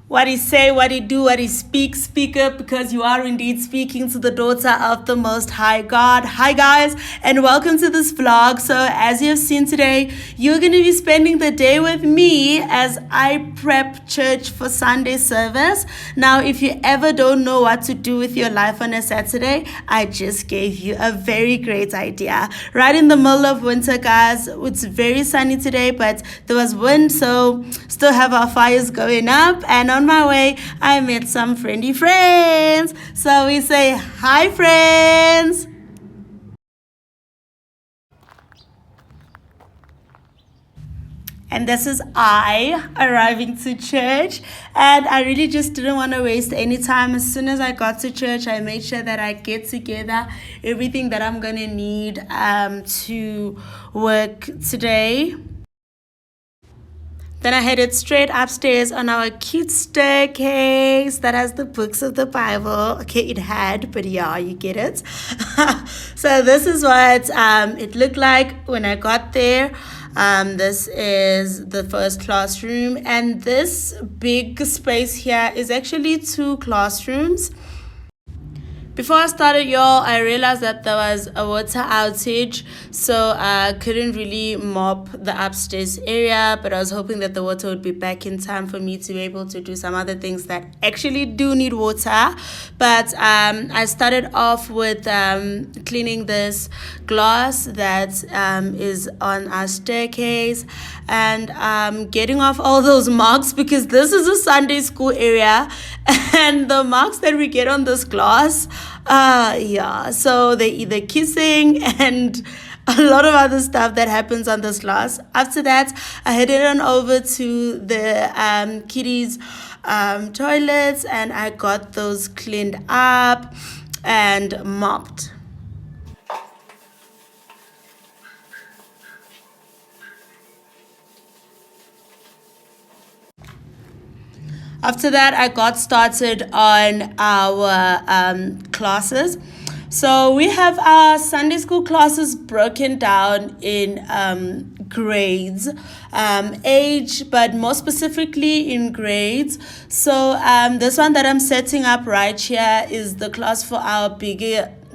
What he say, what he do, what he speak, speak up, because you are indeed speaking to the daughter of the Most High God. Hi guys, and welcome to this vlog. So as you have seen today, you're going to be spending the day with me as I prep church for Sunday service. Now, if you ever don't know what to do with your life on a Saturday, I just gave you a very great idea. Right in the middle of winter, guys. It's very sunny today, but there was wind, so still have our fires going up. And on my way, I met some friendly friends. So we say, hi friends. And this is I arriving to church, and I really just didn't want to waste any time. As soon as I got to church, I made sure that I get together everything that I'm gonna need to work today. Then I headed straight upstairs on our cute staircase that has the books of the Bible. Okay, it had, but yeah, you get it. So this is what it looked like when I got there. This is the first classroom, and this big space here is actually 2 classrooms. Before I started, y'all, I realized that there was a water outage, so I couldn't really mop the upstairs area, but I was hoping that the water would be back in time for me to be able to do some other things that actually do need water. But I started off with cleaning this glass that is on our staircase, and getting off all those marks, because this is a Sunday school area, and the marks that we get on this glass, so they're either kissing and a lot of other stuff that happens on this glass. After that, I headed on over to the kiddies toilets, and I got those cleaned up and mopped. After that, I got started on our classes. So we have our Sunday school classes broken down in grades, age, but more specifically in grades. So this one that I'm setting up right here is the class for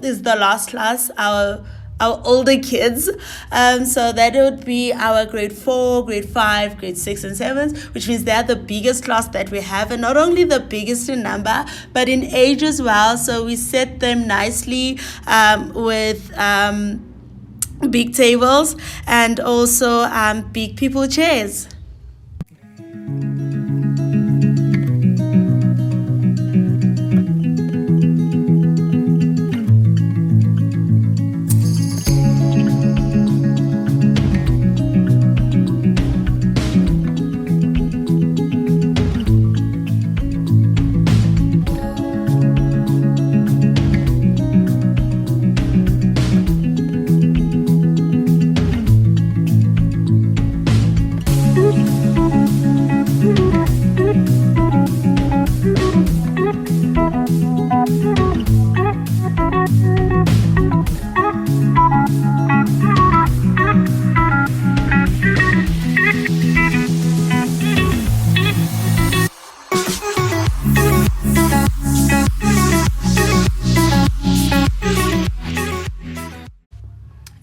is the last class, our older kids. So that would be our grade 4, grade 5, grade 6 and 7, which means they're the biggest class that we have, and not only the biggest in number but in age as well. So we set them nicely with big tables and also big people chairs.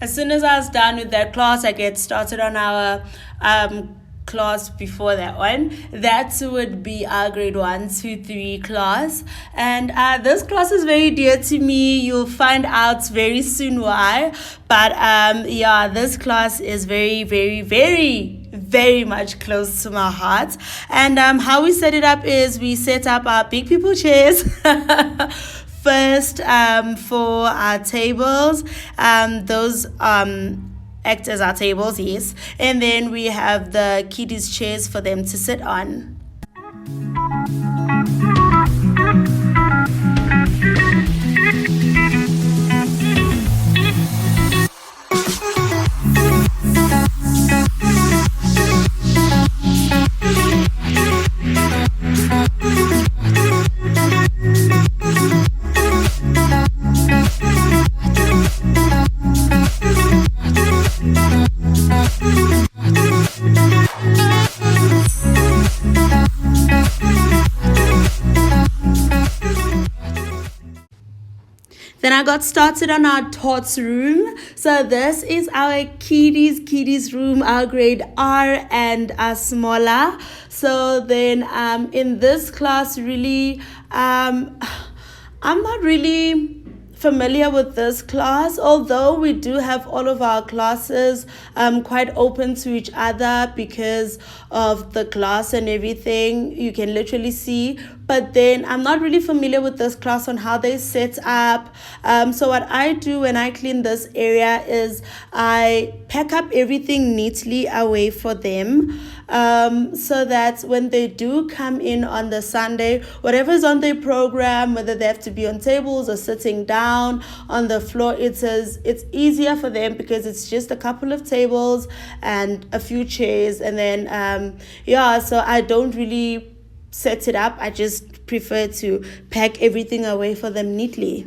As soon as I was done with that class, I get started on our class before that one. That would be our grade 1, 2, 3 class. And this class is very dear to me. You'll find out very soon why. But yeah, this class is very, very, very much close to my heart. And how we set it up is we set up our big people chairs first for our tables. Those act as our tables, yes. And then we have the kiddies chairs for them to sit on. Then I got started on our tots room. So this is our kiddies room, our grade R and smaller. So then in this class, really, I'm not really familiar with this class, although we do have all of our classes quite open to each other because of the glass and everything. You can literally see, but then I'm not really familiar with this class on how they set up. So what I do when I clean this area is I pack up everything neatly away for them, so that when they do come in on the Sunday, whatever's on their program, whether they have to be on tables or sitting down on the floor, it's easier for them because it's just a couple of tables and a few chairs, and then so I don't really set it up. I just prefer to pack everything away for them neatly.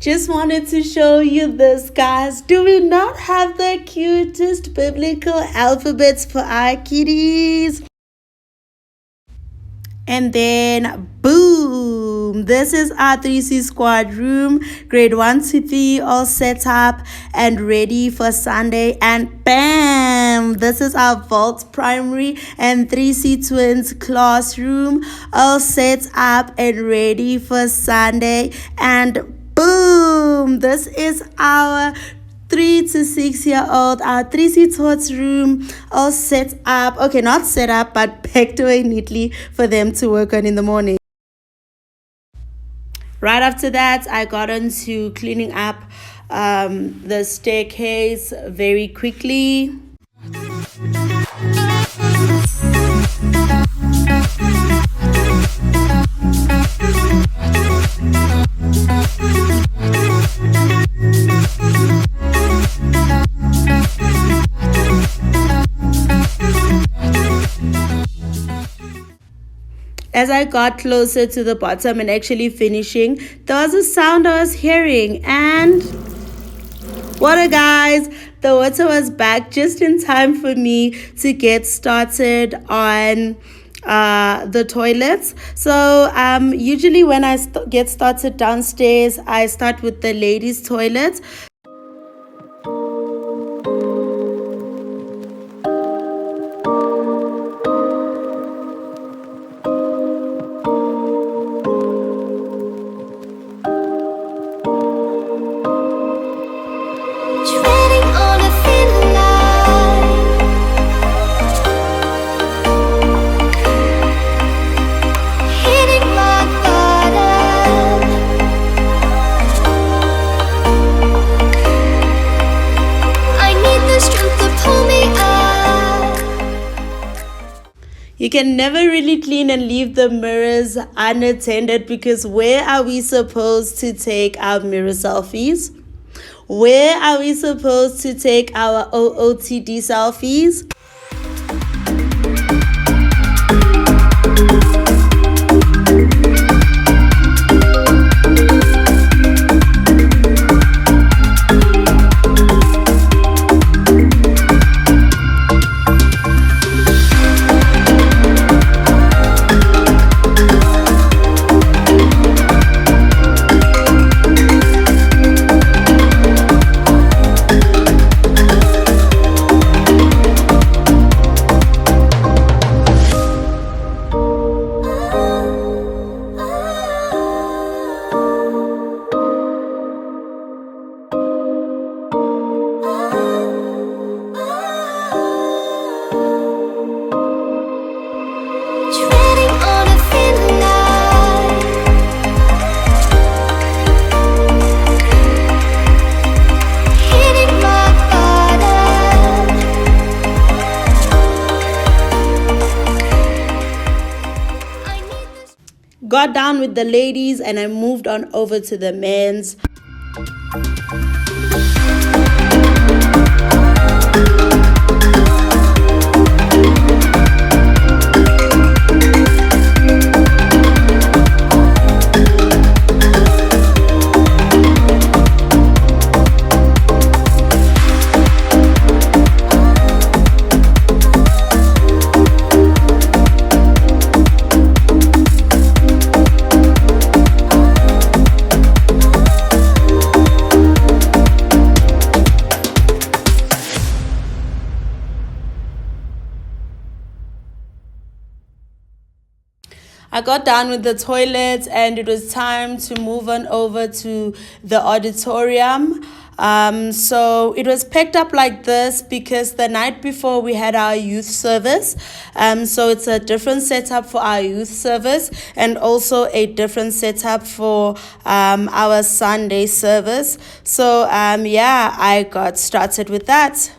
Just wanted to show you this, guys. Do we not have the cutest biblical alphabets for our kitties? And then boom, this is our 3C squad room, grade 1 to 3, all set up and ready for Sunday. And bam, this is our vault primary and 3C twins classroom, all set up and ready for Sunday. And boom, this is our 3 to 6 year old, our 3C tots room, all set up. Okay, not set up, but packed away neatly for them to work on in the morning. Right after that, I got into cleaning up the staircase very quickly. As I got closer to the bottom and actually finishing, there was a sound I was hearing, and water, guys. The water was back just in time for me to get started on the toilets. So usually when I get started downstairs, I start with the ladies' toilets. You can never really clean and leave the mirrors unattended, because where are we supposed to take our mirror selfies? Where are we supposed to take our OOTD selfies? got done with the ladies and I moved on over to the men's. I got done with the toilets and it was time to move on over to the auditorium. So it was packed up like this because the night before we had our youth service. So it's a different setup for our youth service and also a different setup for our Sunday service. So yeah, I got started with that.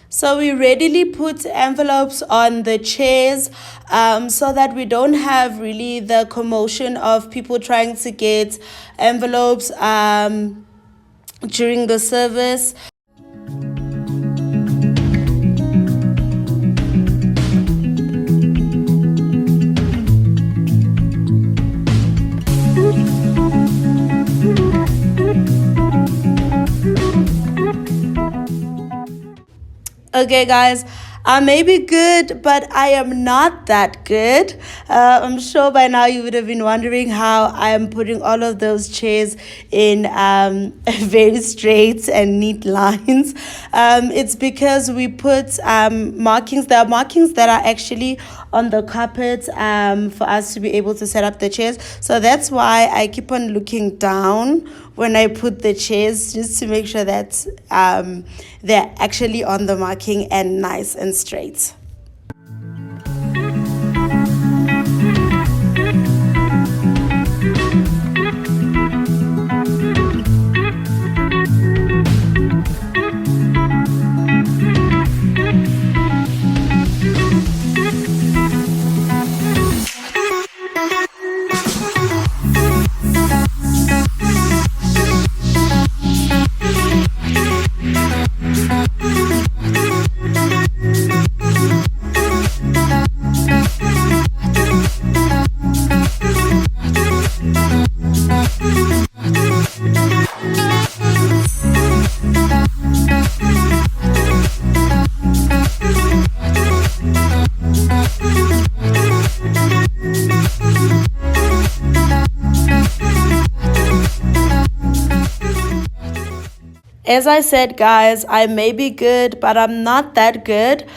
So we readily put envelopes on the chairs so that we don't have really the commotion of people trying to get envelopes during the service. Okay, guys, I may be good, but I am not that good. I'm sure by now you would have been wondering how I am putting all of those chairs in very straight and neat lines. It's because we put markings. There are markings that are actually on the carpet for us to be able to set up the chairs. So that's why I keep on looking down when I put the chairs, just to make sure that they're actually on the marking and nice and straight. As I said, guys, I may be good, but I'm not that good.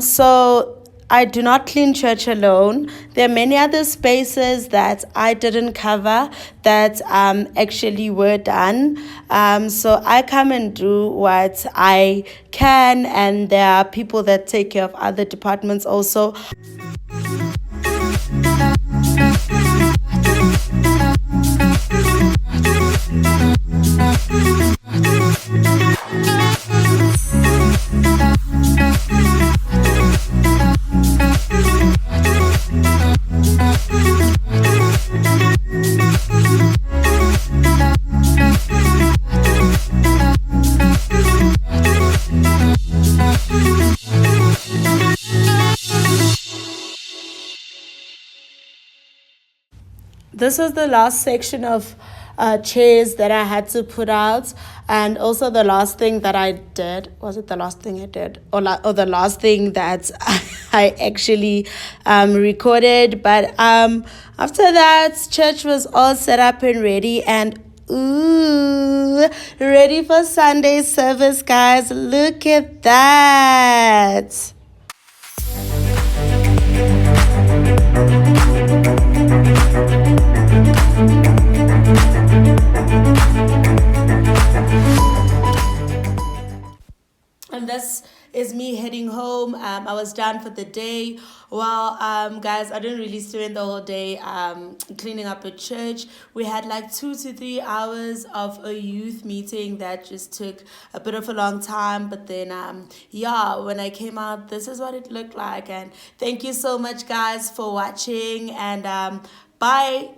So I do not clean church alone. There are many other spaces that I didn't cover that actually were done. So I come and do what I can, and there are people that take care of other departments also. This is the last section of chairs that I had to put out. And also the last thing that I did, was it the last thing I did? Or the last thing that I actually recorded. But after that, church was all set up and ready, and ooh, ready for Sunday service, guys. Look at that. And this is me heading home. I was done for the day. Well, guys, I didn't really spend the whole day cleaning up a church. We had like 2 to 3 hours of a youth meeting that just took a bit of a long time. But then, yeah, when I came out, this is what it looked like. And thank you so much, guys, for watching. And bye.